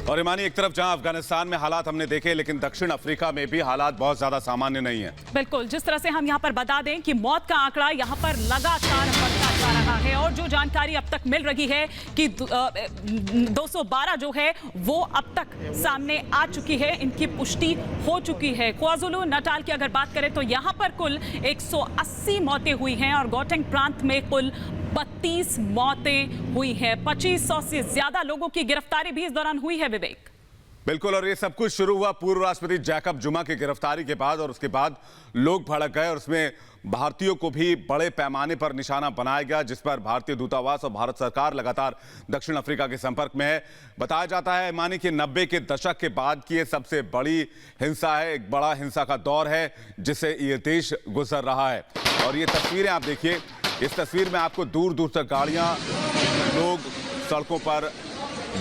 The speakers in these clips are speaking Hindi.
और ईमानी, एक तरफ जहां अफगानिस्तान में हालात हमने देखे, लेकिन दक्षिण अफ्रीका में भी हालात बहुत ज्यादा सामान्य नहीं है। बिल्कुल, जिस तरह से हम यहां पर बता दें कि मौत का आंकड़ा यहां पर लगातार बढ़ता जा रहा है और जो जानकारी अब तक मिल रही है कि 212 जो है वो अब तक सामने आ चुकी है, इनकी पुष्टि हो चुकी है। क्वाज़ुलु नटाल की अगर बात करें तो यहां पर कुल 180 मौतें हुई हैं और गौटेंग प्रांत में कुल 32 मौतें हुई हैं। 2500 से ज्यादा लोगों की गिरफ्तारी भी इस दौरान हुई है। विवेक, बिल्कुल, और ये सब कुछ शुरू हुआ पूर्व राष्ट्रपति जैकब जुमा की गिरफ्तारी के बाद, और उसके बाद लोग भड़क गए और उसमें भारतीयों को भी बड़े पैमाने पर निशाना बनाया गया, जिस पर भारतीय दूतावास और भारत सरकार लगातार दक्षिण अफ्रीका के संपर्क में है। बताया जाता है मानी कि 90 के दशक के बाद की ये सबसे बड़ी हिंसा है, एक बड़ा हिंसा का दौर है जिसे ये देश गुजर रहा है। और ये तस्वीरें आप देखिए, इस तस्वीर में आपको दूर दूर तक गाड़ियां, लोग सड़कों पर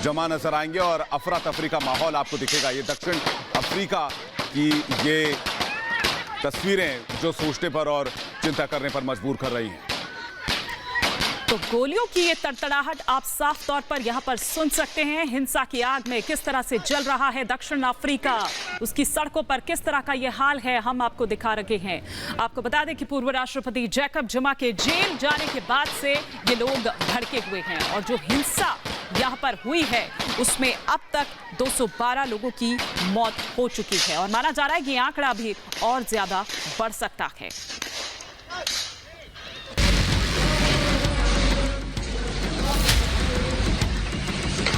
जमा नजर आएंगे और अफरा तफरी का माहौल आपको दिखेगा। ये दक्षिण अफ्रीका की ये तस्वीरें जो सोचने पर और चिंता करने पर मजबूर कर रही हैं। तो गोलियों की ये तड़तड़ाहट आप साफ तौर पर यहां पर सुन सकते हैं। हिंसा की आग में किस तरह से जल रहा है दक्षिण अफ्रीका, उसकी सड़कों पर किस तरह का ये हाल है, हम आपको दिखा रहे हैं। आपको बता दें कि पूर्व राष्ट्रपति जैकब जुमा के जेल जाने के बाद से ये लोग भड़के हुए हैं और जो हिंसा यहां पर हुई है उसमें अब तक 212 लोगों की मौत हो चुकी है और माना जा रहा है कि ये आंकड़ा भी और ज्यादा बढ़ सकता है।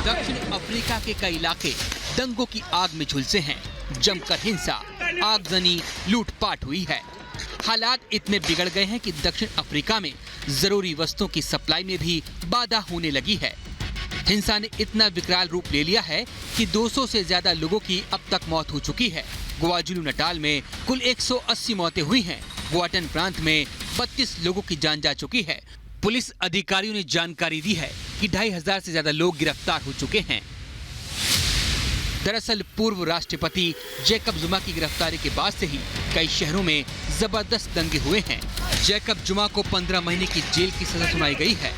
दक्षिण अफ्रीका के कई इलाके दंगों की आग में झुलसे हैं। जमकर हिंसा, आगजनी, लूटपाट हुई है। हालात इतने बिगड़ गए हैं कि दक्षिण अफ्रीका में जरूरी वस्तुओं की सप्लाई में भी बाधा होने लगी है। हिंसा ने इतना विकराल रूप ले लिया है कि 200 से ज्यादा लोगों की अब तक मौत हो चुकी है। क्वाज़ुलु नटाल में कुल 180 मौतें हुई हैं। गौटेंग प्रांत में 32 लोगों की जान जा चुकी है। पुलिस अधिकारियों ने जानकारी दी है कि 2500 से ज्यादा लोग गिरफ्तार हो चुके हैं। दरअसल पूर्व राष्ट्रपति जैकब जुमा की गिरफ्तारी के बाद से ही कई शहरों में जबरदस्त दंगे हुए हैं। जैकब जुमा को 15 महीने की जेल की सजा सुनाई गई है।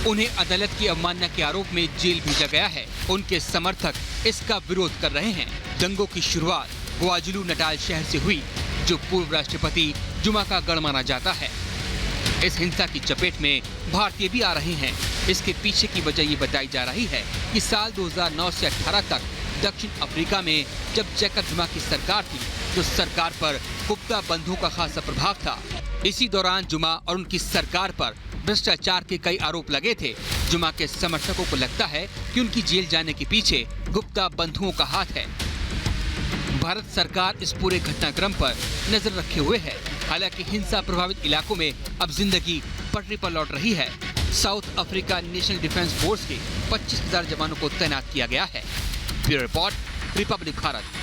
उन्हें अदालत की अवमानना के आरोप में जेल भेजा गया है। उनके समर्थक इसका विरोध कर रहे हैं। दंगों की शुरुआत क्वाज़ुलु नटाल शहर से हुई, जो पूर्व राष्ट्रपति जुमा का गढ़ माना जाता है। इस हिंसा की चपेट में भारतीय भी आ रहे हैं। इसके पीछे की वजह ये बताई जा रही है कि साल 2009 से 18 तक दक्षिण अफ्रीका में जब जैकब जुमा की सरकार थी तो सरकार पर गुप्ता बंधुओं का खासा प्रभाव था। इसी दौरान जुमा और उनकी सरकार पर भ्रष्टाचार के कई आरोप लगे थे। जुमा के समर्थकों को लगता है कि उनकी जेल जाने के पीछे गुप्ता बंधुओं का हाथ है। भारत सरकार इस पूरे घटनाक्रम पर नजर रखे हुए है। हालांकि हिंसा प्रभावित इलाकों में अब जिंदगी पटरी पर लौट रही है। South Africa national defence force के 25,000 जवानों को तैनात किया गया है। Bureau report, Republic Bharat.